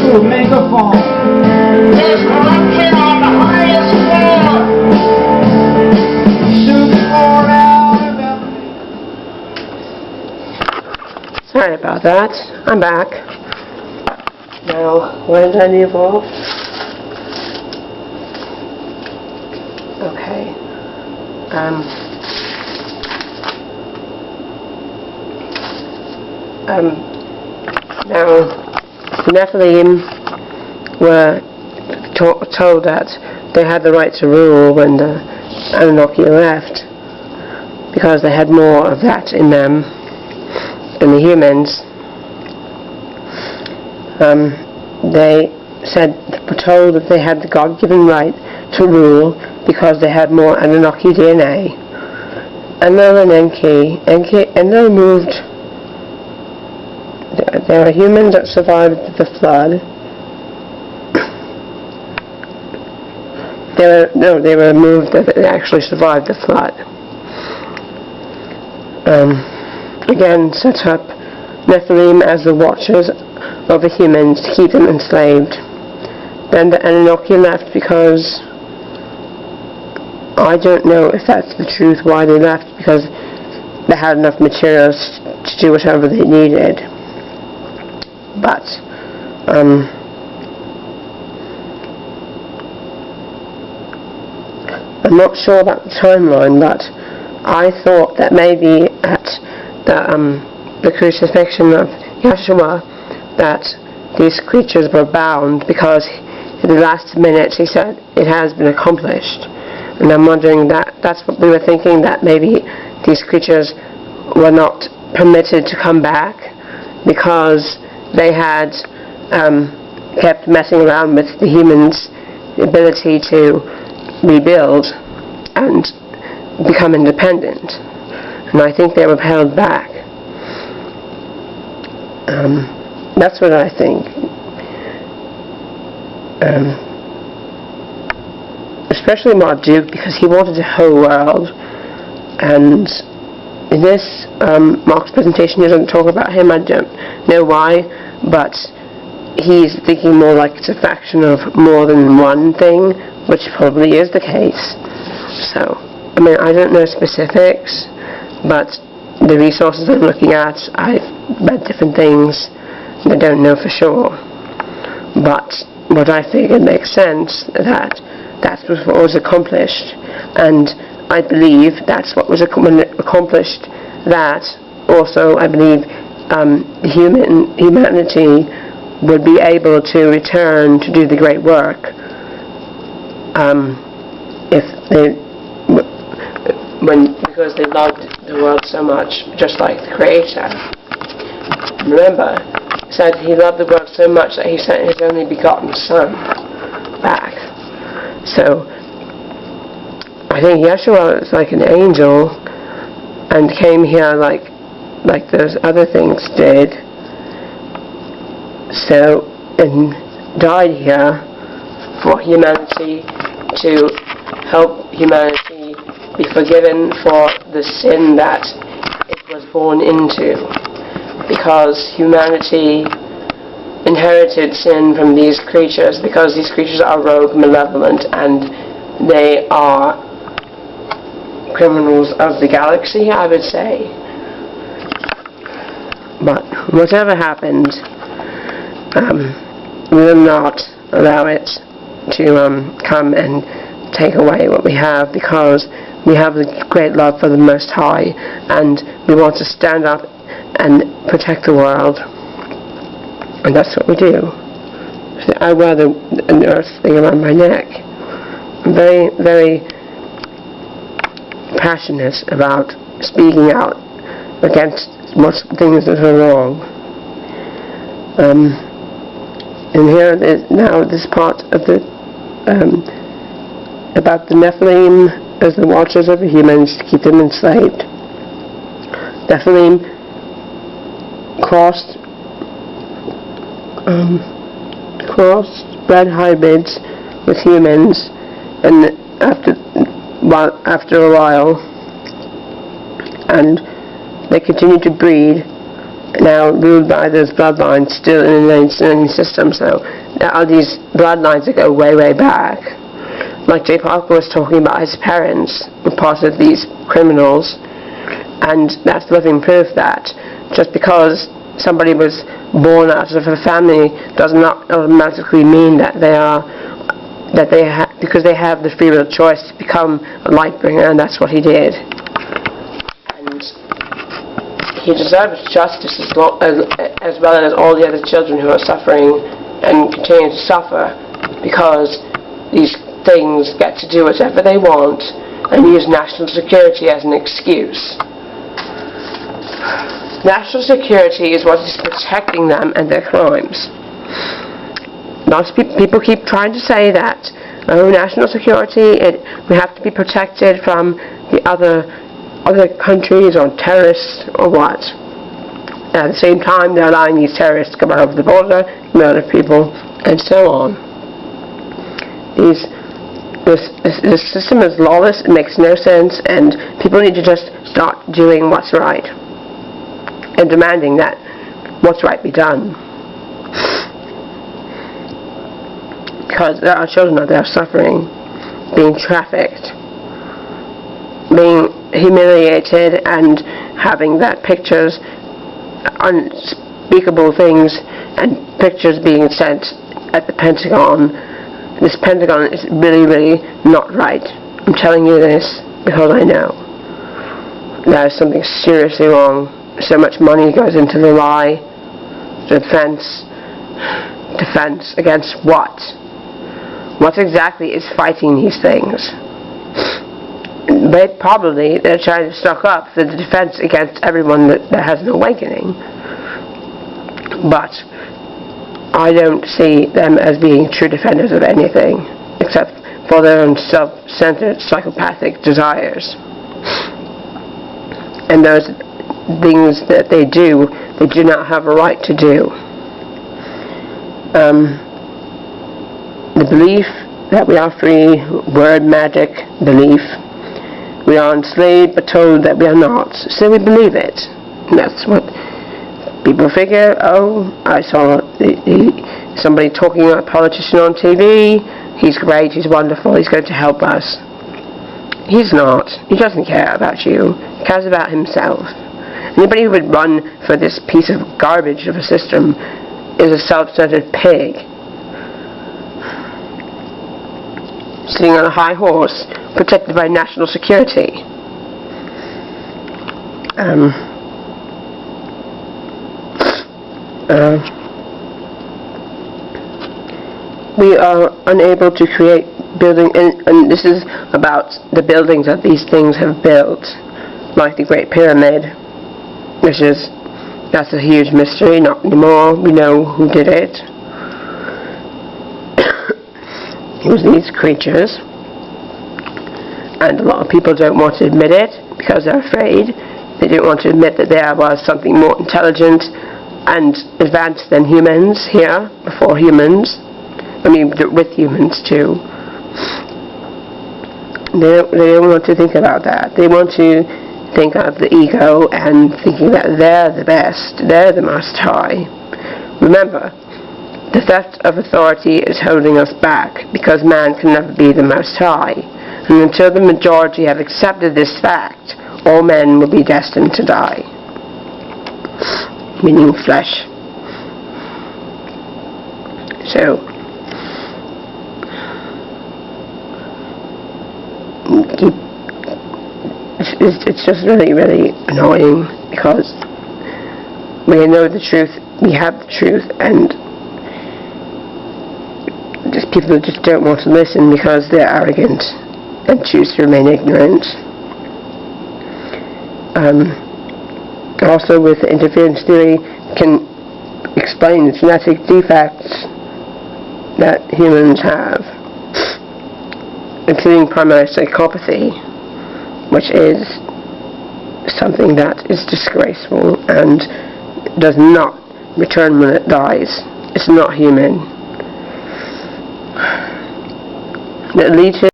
to make a fall. There's corruption on the highest floor. Shoot the floor out of it. Sorry about that. I'm back. Now, where did I leave off? Okay. Now, the Nephilim were told that they had the right to rule when the Anunnaki left, because they had more of that in them than the humans. They were told that they had the God-given right to rule because they had more Anunnaki DNA. Enlil and Enki. Enlil moved. There are humans that survived the flood. They were moved that actually survived the flood. Again, set up Nephilim as the watchers of the humans to keep them enslaved. Then the Anunnaki left because I don't know if that's the truth why they left, because they had enough materials to do whatever they needed. But I'm not sure about the timeline, but I thought that maybe at the crucifixion of Yeshua that these creatures were bound, because in the last minute he said it has been accomplished. And I'm wondering that's what we were thinking, that maybe these creatures were not permitted to come back because they had kept messing around with the humans' ability to rebuild and become independent. And I think they were held back. That's what I think. Especially Marduk, because he wanted the whole world. And in this Mark's presentation, he doesn't talk about him. I don't know why, but he's thinking more like it's a faction of more than one thing, which probably is the case. So, I mean, I don't know specifics, but the resources I'm looking at, I've read different things, and I don't know for sure. But what I figured makes sense, that was what was accomplished, and I believe that's what was accomplished. That also, I believe, humanity would be able to return to do the great work because they loved the world so much, just like the Creator. Remember, he said he loved the world so much that he sent his only begotten Son back. So I think Yeshua is like an angel and came here like those other things did. So, and died here for humanity, to help humanity be forgiven for the sin that it was born into, because humanity inherited sin from these creatures, because these creatures are rogue, malevolent, and they are criminals of the galaxy, I would say. But whatever happened, we will not allow it to come and take away what we have, because we have a great love for the Most High, and we want to stand up and protect the world, and that's what we do. So I wear an earth thing around my neck. I'm very, very passionate about speaking out against things that are wrong. And here is now this part of the about the Nephilim as the watchers of the humans to keep them enslaved. Nephilim crossbred hybrids with humans, and after a while, and they continued to breed now ruled by those bloodlines still in the insane system. So there are these bloodlines that go way, way back. Like Jay Parker was talking about, his parents were part of these criminals, and that's living proof that just because somebody was born out of a family does not automatically mean that because they have the free will choice to become a light bringer, and that's what he did. And he deserves justice as well as all the other children who are suffering and continue to suffer because these things get to do whatever they want and use national security as an excuse. National security is what is protecting them and their crimes. Lots of people keep trying to say that, oh, national security, we have to be protected from the other countries or terrorists or what. At the same time, they're allowing these terrorists to come over the border, murder people, and so on. This system is lawless, it makes no sense, and people need to just start doing what's right and demanding that what's right be done. Because there are children out there suffering, being trafficked, being humiliated, and having that pictures, unspeakable things, and pictures being sent at the Pentagon. This Pentagon is really, really not right. I'm telling you this because I know. There is something seriously wrong. So much money goes into the lie, defense against what? What exactly is fighting these things? They're trying to stock up the defense against everyone that has an awakening. But I don't see them as being true defenders of anything, except for their own self-centered psychopathic desires. And those things that they do not have a right to do. The belief that we are free, word magic belief. We are enslaved but told that we are not, so we believe it. And that's what people figure. Oh, I saw somebody talking about a politician on TV. He's great, he's wonderful, he's going to help us. He's not. He doesn't care about you. He cares about himself. Anybody who would run for this piece of garbage of a system is a self-centered pig, sitting on a high horse, protected by national security. We are unable to create building, and this is about the buildings that these things have built, like the Great Pyramid, that's a huge mystery. Not anymore. We know who did it. It was these creatures, and a lot of people don't want to admit it because they're afraid. They don't want to admit that there was something more intelligent and advanced than humans here, before humans. I mean, with humans too. They don't want to think about that. They want to think of the ego and thinking that they're the best, they're the most high. Remember, the theft of authority is holding us back because man can never be the most high. And until the majority have accepted this fact, all men will be destined to die. Meaning flesh. So, it's just really, really annoying because we know the truth, we have the truth, and just people just don't want to listen because they're arrogant and choose to remain ignorant. Also, with the interference theory, can explain the genetic defects that humans have, including primary psychopathy, which is something that is disgraceful and does not return when it dies. It's not human. That leads to